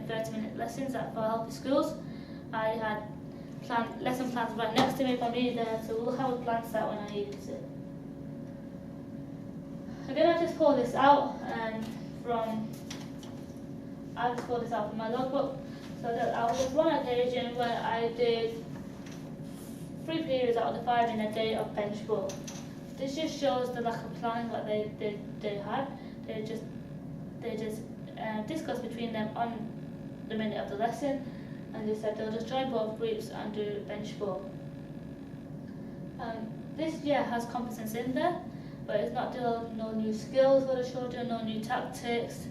30-minute lessons for Healthy Schools. I had lesson plans right next to me if I needed them, so we'll have a glance at when I needed to. Again, I just pulled this out from my logbook. So there was one occasion where I did 3 periods out of the 5 in a day of bench ball. This just shows the lack of planning that they had. They just discussed between them on the minute of the lesson, and they said they'll just join both groups and do bench ball. This year has competence in there, but it's not no new skills for the children, no new tactics.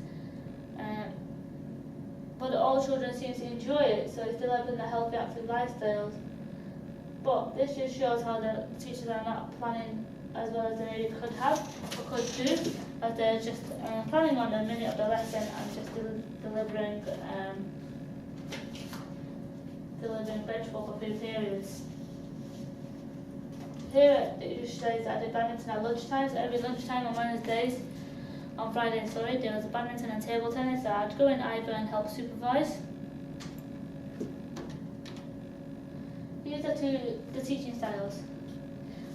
But all children seem to enjoy it, so it's developing the healthy, active lifestyles. But this just shows how the teachers are not planning as well as they maybe could have or could do, as they're just planning on a minute of the lesson and just delivering bench ball for 3 periods. Here it just shows that I did badminton at lunchtime, so every lunchtime on Wednesdays, on Friday, there was a badminton and table tennis, so I'd go in either and help supervise. These are the teaching styles.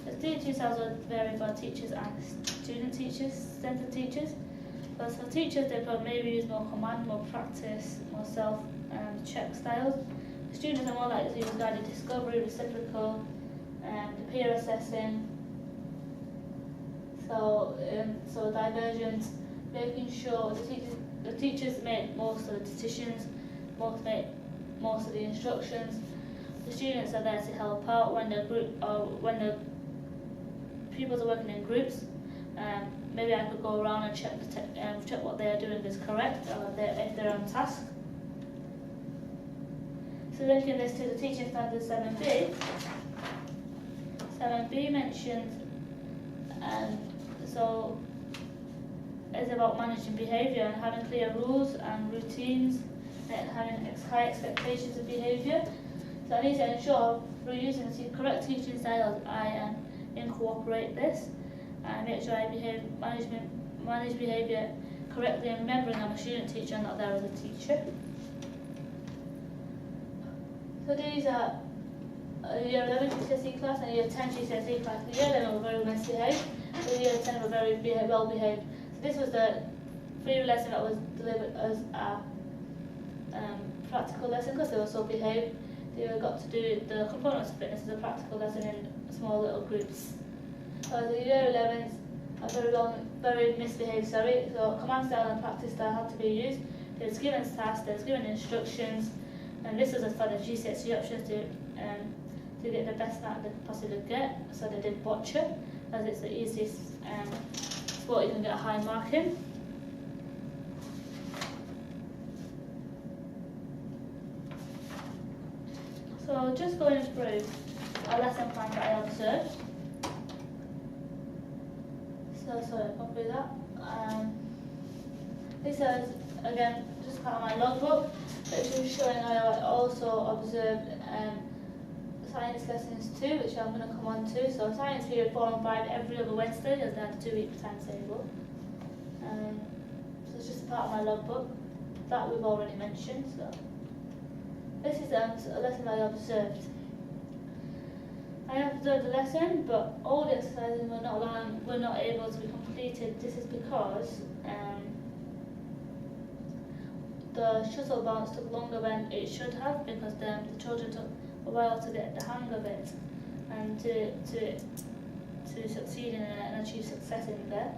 The teaching styles will vary for teachers and centre teachers. But for teachers, they could maybe use more command, more practice, more self-check styles. The students are more likely to use guided discovery, reciprocal, and peer assessing. So divergence, making sure the teachers make most of the decisions, make most of the instructions. The students are there to help out when the pupils are working in groups. Maybe I could go around and check what they are doing is correct, or if they're on task. So linking this to the teaching standard 7B. 7B mentions so it's about managing behaviour and having clear rules and routines and having high expectations of behaviour. So I need to ensure through using the correct teaching styles I incorporate this and make sure I manage behaviour correctly, and remembering I'm a student teacher and not there as a teacher. So these are Year 11 GCSE class and Year 10 GCSE class. The Year 11 were very misbehaved, the Year 10 were very well behaved. So this was the free lesson that was delivered as a practical lesson because they were so behaved. They got to do the components of fitness as a practical lesson in small little groups. The Year 11s are very misbehaved, so command style and practice style had to be used. They was given tasks, they was given instructions, and this was for the GCSE options to get the best mark they could possibly get. So they did bocce, as it's the easiest sport you can get a high mark in. So just going through a lesson plan that I observed. So sorry, I've gone through that. This is again just part of my logbook, which is showing I also observed science lessons too, which I'm going to come on to. So science period 4 and 5 every other Wednesday, as they had a 2-week timetable. So it's just part of my logbook that we've already mentioned. So this is a lesson I observed. I observed the lesson, but all the exercises were not able to be completed. This is because the shuttle bounce took longer than it should have, because the children took a while to get the hang of it and to succeed in it and achieve success in there.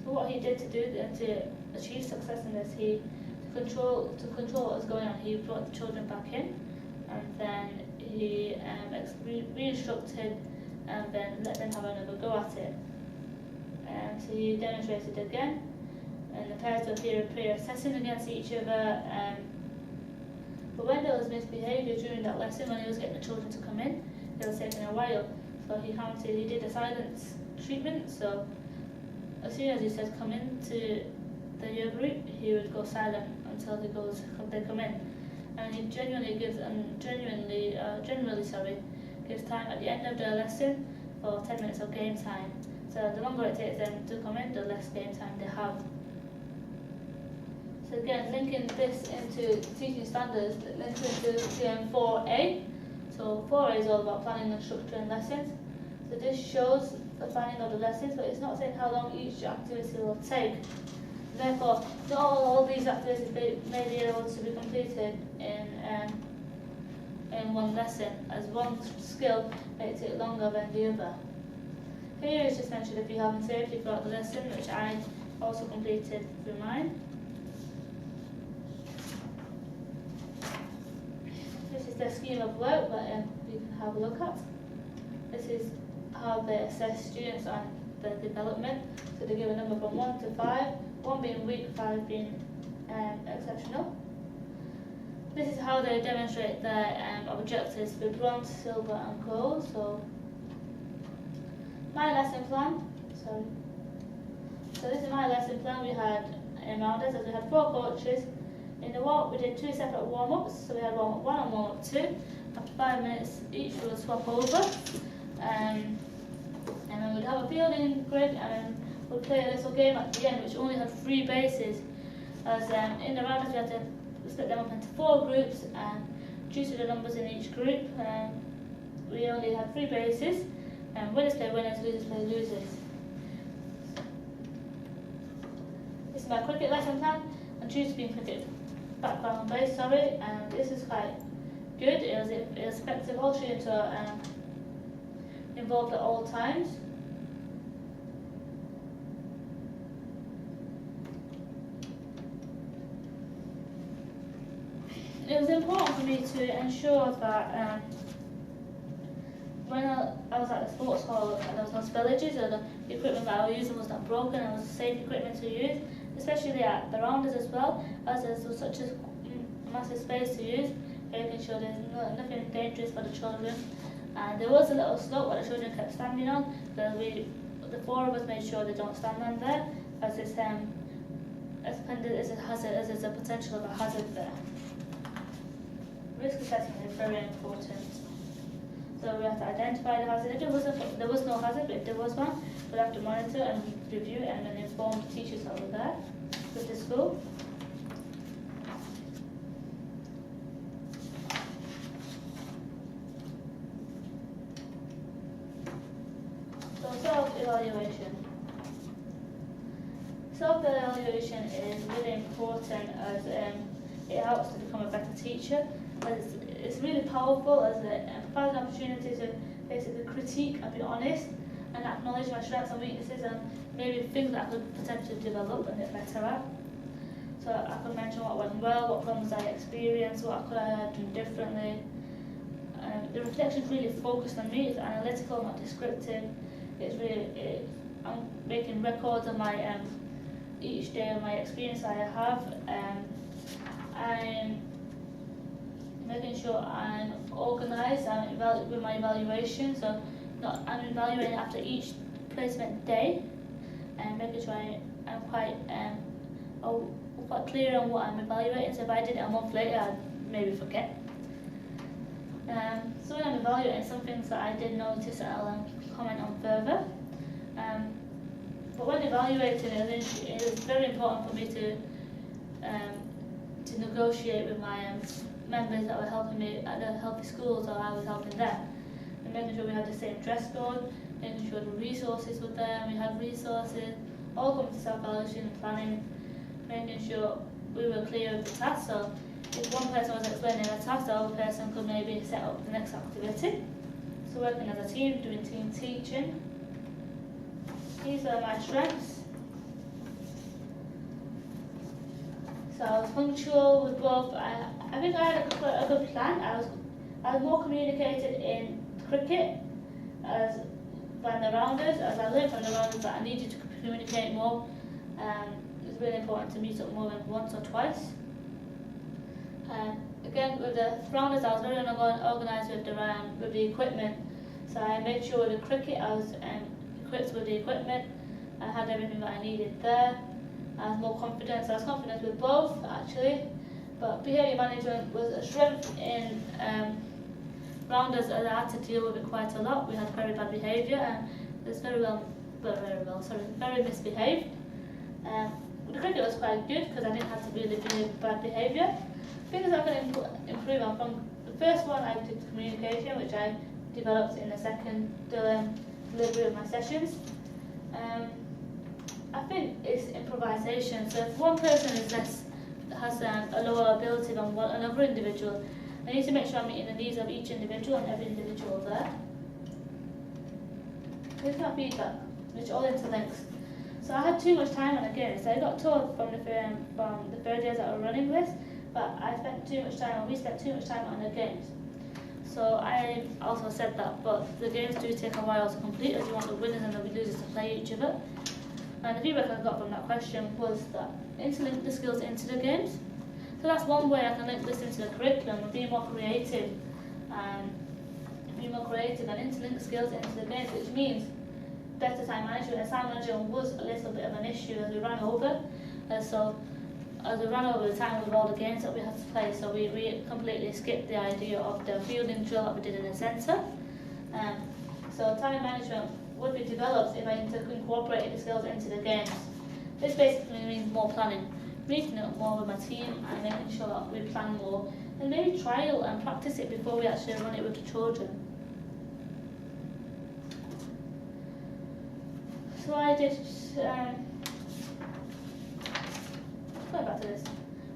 So what he did to achieve success in this, to control what was going on, he brought the children back in, and then he re-instructed and then let them have another go at it. So he demonstrated again, and the parents were peer assessing against each other. But when there was misbehaviour during that lesson, when he was getting the children to come in, it was taking a while. So he did a silence treatment. So as soon as he said come into the year group, he would go silent until they come in. And he generally gives time at the end of the lesson for 10 minutes of game time. So the longer it takes them to come in, the less game time they have. So again, linking this into teaching standards, linking into CM4A. So 4A is all about planning and structuring lessons. So this shows the planning of the lessons, but it's not saying how long each activity will take. Therefore, not all these activities may be able to be completed in one lesson, as one skill may take longer than the other. Here is just mentioned if you haven't safety throughout the lesson, which I also completed through mine. This is their scheme of work that you can have a look at. This is how they assess students and their development. So they give a number from 1 to 5, 1 being weak, 5 being exceptional. This is how they demonstrate their objectives with bronze, silver and gold. So my lesson plan, so this is my lesson plan. We had around us, we had 4 coaches. In the walk we did 2 separate warm-ups, so we had warm-up 1 and warm-up 2. After 5 minutes each we would swap over. And then we'd have a fielding grid, and then we'd play a little game at the end which only had 3 bases. As in the rounders we had to split them up into 4 groups, and due to the numbers in each group we only had 3 bases, and winners play winners, losers play losers. This is my cricket lesson plan. I'm choosing to be in cricket background based, and this is quite good. It was effective. All students are involved at all times. It was important for me to ensure that when I was at the sports hall and there was no spillages, or the equipment that I was using was not broken and was safe equipment to use, especially at the rounders as well, as there was such a massive space to use, making sure there's nothing dangerous for the children. And there was a little slope where the children kept standing on, so the 4 of us made sure they don't stand on there, as it's a hazard, as there's a potential of a hazard there. Risk assessment is very important. So we have to identify the hazard. If there was no hazard, but if there was one, we'll have to monitor and review it and then inform the teachers that were there with the school. So self-evaluation. Self-evaluation is really important, as it helps to become a better teacher. It's really powerful, as it provides an opportunity to basically critique and be honest and acknowledge my strengths and weaknesses, and maybe things that I could potentially develop and get better at. So I could mention what went well, what problems I experienced, what could I have done differently. The reflection is really focused on me. It's analytical, not descriptive. I'm making records of my each day of my experience I have. I'm making sure I'm organised with my evaluation. So I'm evaluating after each placement day, and making sure I'm quite clear on what I'm evaluating. So if I did it a month later, I'd maybe forget. So when I'm evaluating, some things that I did notice I'll comment on further. But when evaluating, it is very important for me to negotiate with my members that were helping me at the healthy schools, or I was helping them, and making sure we had the same dress code, making sure the resources were there, and we had resources, all coming to self-evaluation and planning, making sure we were clear of the task. So if one person was explaining a task, the other person could maybe set up the next activity. So working as a team, doing team teaching. These are my strengths. So I was punctual with both. I think I had a good plan. I was more communicated in cricket than the rounders, as I learned from the rounders that I needed to communicate more. It's really important to meet up more than once or twice. Again, with the rounders, I was very organised with the equipment. So I made sure with the cricket I was equipped with the equipment. I had everything that I needed there. I was more confident. So I was confident with both, actually. But behaviour management was a strength in rounders, as I had to deal with it quite a lot. We had very bad behaviour, and it was very misbehaved. With the The cricket was quite good because I didn't have to really behave bad behaviour. Things I can improve on from the first one, I did communication, which I developed in the second delivery of my sessions. I think it's improvisation. So if one person has a lower ability than another individual, I need to make sure I'm meeting the needs of each individual and every individual there. Here's my feedback, which all interlinks. So I had too much time on the games. So I got told from the third years that I was running this, but we spent too much time on the games. So I also said that, but the games do take a while to complete as you want the winners and the losers to play each other. And the feedback I got from that question was that interlink the skills into the games. So that's one way I can link this into the curriculum and be more creative and interlink the skills into the games, which means better time management. And time management was a little bit of an issue as we ran over. As we ran over the time with all the games that we had to play, so we completely skipped the idea of the fielding drill that we did in the centre. So time management would be developed if I incorporated the skills into the games. This basically means more planning, meeting up more with my team and making sure that we plan more, and maybe trial and practice it before we actually run it with the children. So I did, go back to this.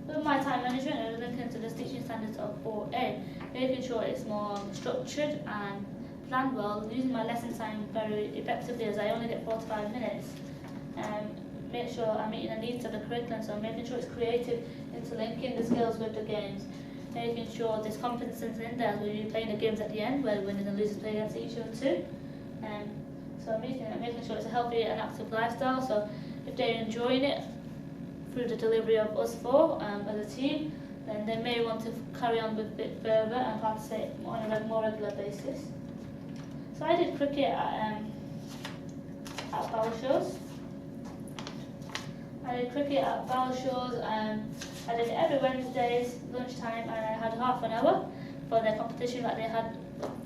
With my time management, I was linking to the teaching standards of 4A, making sure it's more structured and planned well, using my lesson time very effectively as I only get 45 minutes. Make sure I'm meeting the needs of the curriculum, so making sure it's creative, interlinking the skills with the games, making sure there's competences in there as we'll be playing the games at the end where the winners and losers play against each other too. So making sure it's a healthy and active lifestyle, so if they're enjoying it through the delivery of us four as a team, then they may want to carry on with it further and participate on a more regular basis. So I did cricket at Balshaws. I did it every Wednesdays, lunchtime, and I had half an hour for the competition that they had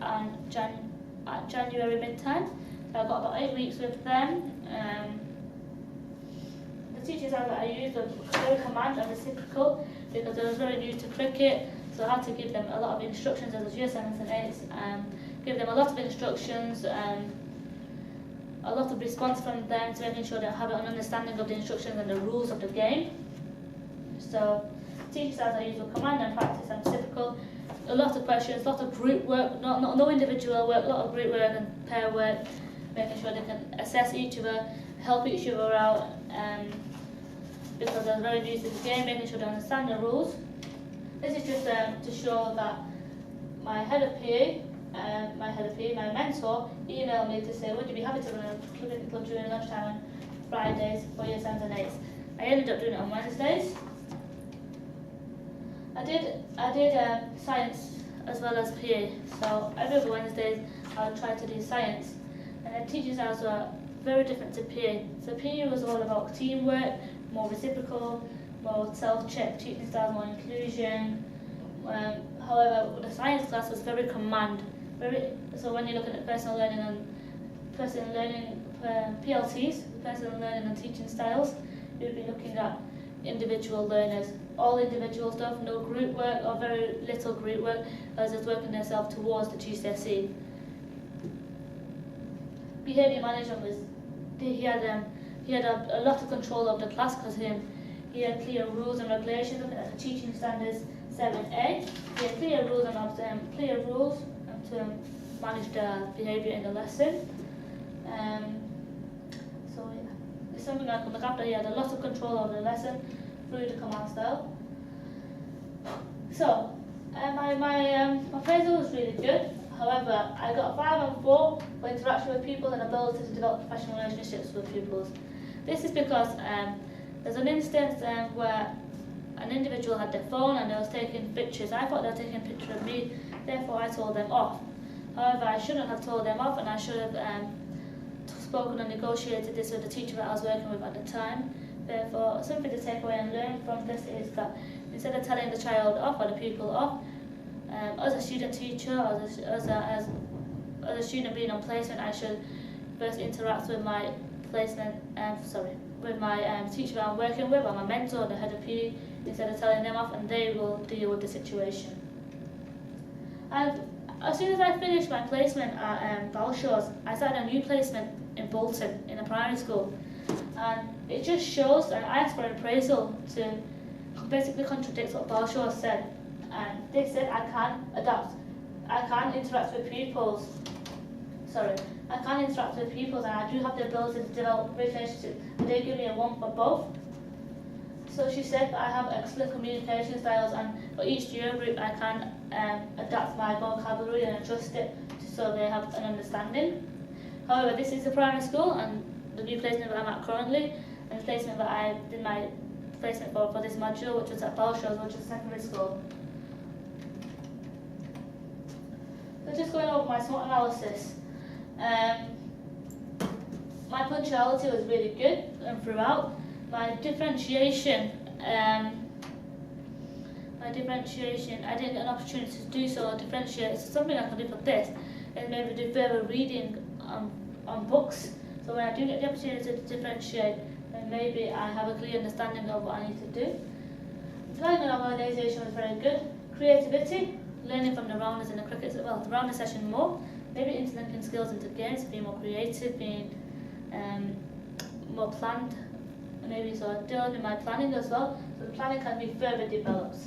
at January mid-time. So I got about 8 weeks with them. The teachers that I used were very command and reciprocal because I was very new to cricket, so I had to give them a lot of instructions as a year 7s and 8s. Give them a lot of instructions, a lot of response from them to making sure they have an understanding of the instructions and the rules of the game. So teachers as I use were command and practice and reciprocal. A lot of questions, a lot of group work, no individual work, a lot of group work and pair work, making sure they can assess each other, help each other out, because they're very new to the game, making sure they understand the rules. This is just to show that my head of PE, my mentor, emailed me to say, would you be happy to run a cricket club during lunchtime on Fridays for year 7s and 8s? I ended up doing it on Wednesdays. I did science as well as PE, so every Wednesdays I would try to do science. And the teachers hours were very different to PE. So PE was all about teamwork, more reciprocal, more self-check, teaching styles, more inclusion. However, the science class was very command. So when you're looking at personal learning, PLTs, personal learning and teaching styles, you'd be looking at individual learners, all individual stuff, no group work or very little group work, as it's working themselves towards the GCSE. Behaviour management was, he had a lot of control of the class because he had clear rules and regulations, looking at the teaching standards 7A. He had clear rules to manage the behaviour in the lesson. So yeah, it's something I could look after. He had a lot of control over the lesson through the command style. So my appraisal was really good. However, I got 5 and 4 for interaction with people and ability to develop professional relationships with pupils. This is because there's an instance where an individual had their phone and they was taking pictures. I thought they were taking a picture of me, therefore I told them off. However, I shouldn't have told them off, and I should have spoken and negotiated this with the teacher that I was working with at the time. Therefore, something to take away and learn from this is that instead of telling the child off or the pupil off, as a student teacher, as a student being on placement, I should first interact with my placement, with my teacher that I'm working with, or my mentor, the head of PE, instead of telling them off, and they will deal with the situation. And as soon as I finished my placement at Balshaw's, I started a new placement in Bolton in a primary school, and it just shows that I asked for an appraisal to basically contradict what Balshaw said, and they said I can't adapt, I can't interact with pupils. I can't interact with pupils, and I do have the ability to develop relationships, but they give me a 1 for both. So she said that I have excellent communication styles, and for each year group I can adapt my vocabulary and adjust it so they have an understanding. However, this is a primary school, and the new placement that I'm at currently, and the placement that I did my placement for this module, which was at Balshaw's, which was secondary school. So just going over my SWOT analysis. My punctuality was really good and throughout. My differentiation, I didn't get an opportunity to do so or differentiate. So something I can do for this is maybe do further reading on books. So when I do get the opportunity to differentiate, then maybe I have a clear understanding of what I need to do. Planning and organisation was very good. Creativity, learning from the rounders in the cricket, well, the rounder session more. Maybe interlinking skills into games, being more creative, being more planned. Maybe so developing my planning as well, so the planning can be further developed.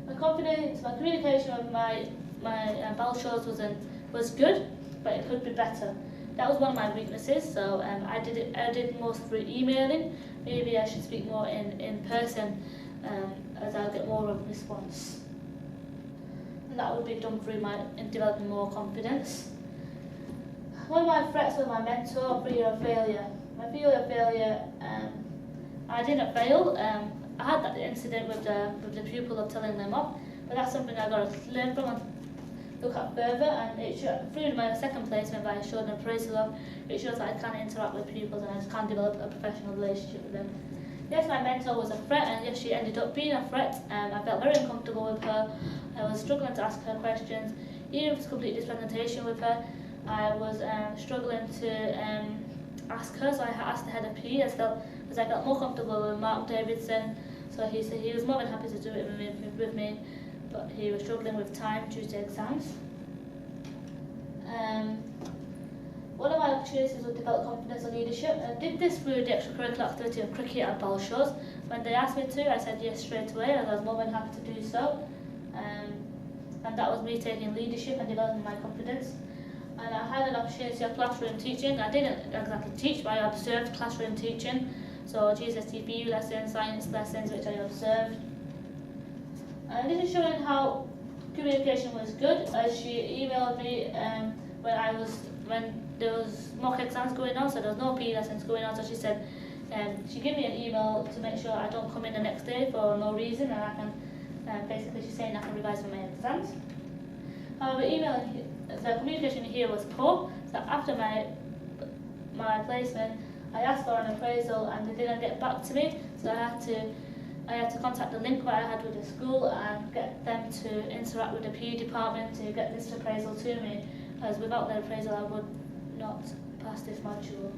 My confidence, my communication with my Balshaw's was good, but it could be better. That was one of my weaknesses, so I did most through emailing. Maybe I should speak more in person, as I'll get more of a response. And that would be done through in developing more confidence. One of my threats was my mentor, fear of failure. My fear of failure, I didn't fail. I had that incident with the pupil of telling them off, but that's something I got to learn from and look at further. And through my second placement that I showed an appraisal of, it shows that I can interact with pupils and I just can develop a professional relationship with them. Yes, my mentor was a threat, and yes, she ended up being a threat. I felt very uncomfortable with her. I was struggling to ask her questions. Even to complete this presentation with her, I was struggling to ask her, so I asked the head of PE because I felt more comfortable with Mark Davidson. So he said he was more than happy to do it with me, but he was struggling with time due to exams. One of my opportunities was to develop confidence and leadership. I did this through the extracurricular activity of cricket at Balshaw's. When they asked me to, I said yes straight away, and I was more than happy to do so. And that was me taking leadership and developing my confidence. And I had an opportunity of classroom teaching. I didn't exactly teach, but I observed classroom teaching. So GCSE lessons, science lessons, which I observed. And this is showing how communication was good, as she emailed me when there was mock exams going on, so there was no PE lessons going on. So she said she gave me an email to make sure I don't come in the next day for no reason, and I can basically she's saying I can revise for my exams. However, the communication here was poor. So after my placement, I asked for an appraisal and they didn't get back to me. So I had to contact the link that I had with the school and get them to interact with the PE department to get this appraisal to me, as without their appraisal I would not pass this module.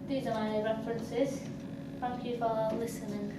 These are my references. Thank you for listening.